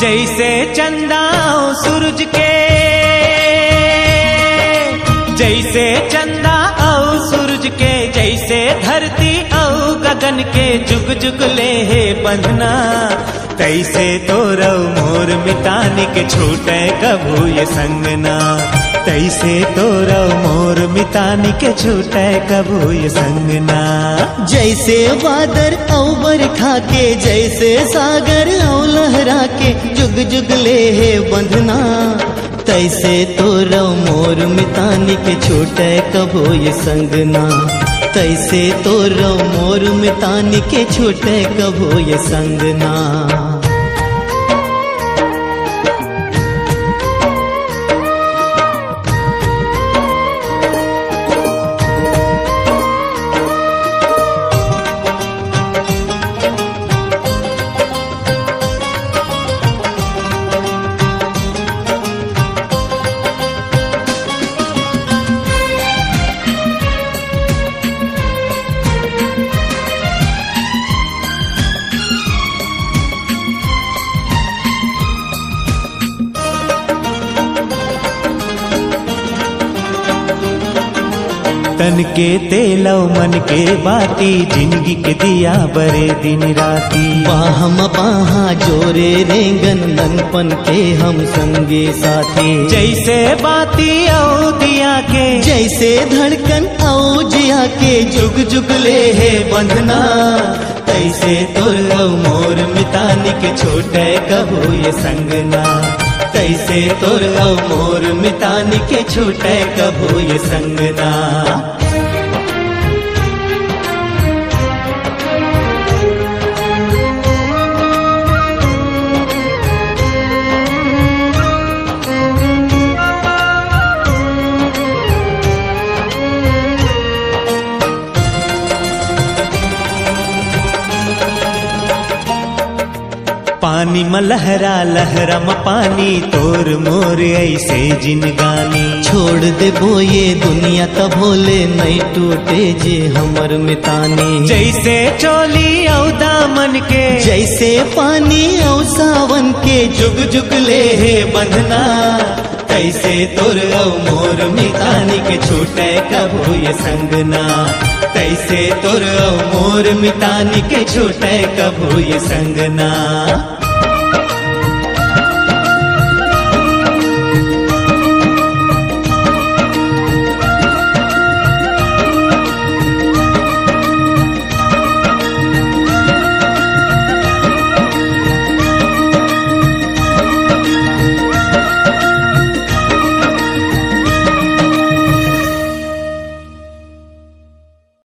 जैसे चंदा सूरज के, जैसे चंदा और सूरज के, जैसे धरती और गगन के जुग जुग ले है बंधना, तैसे तोरो मोर मितानी के छूटे कभू ये संगना, तैसे तोरो मोर मितानी के छूटे कभू ये संगना। जैसे बादर औ बरखा के, जैसे सागर औ लहरा के जुग जुग ले है बंधना, तैसे तोरो मोर मितानी के छूटे कभू ये संगना, तैसे तोरो मोर मितानी के छूटे कभू ये संगना। तन के तेलौ मन के बाती, जिंदगी के दिया बरे दिन राती, बाहम बाहा जोरे रेंगन ननपन के हम संगे साथी, जैसे बाती औ दिया के, जैसे धड़कन औ जिया के जुग जुग ले है बंधना, तैसे तोरो मोर मितानी के छूटे कभू ये संगना, तैसे तोरो मोर मितानी के छूटे कभू ये संगना। पानी में लहरा लहरा में पानी, तोर मोर ऐसे जिनगानी, छोड़ दे बोये दुनिया तब भोले नहीं टूटे जे हमर मितानी, जैसे चोली औ दामन के, जैसे पानी औ सावन के जुग जुग ले है बंधना, तैसे तोर औ मोर मितानी के छूटे कभू ये संगना, तैसे तोर औ मोर मितानी के छूटे कभू ये संगना।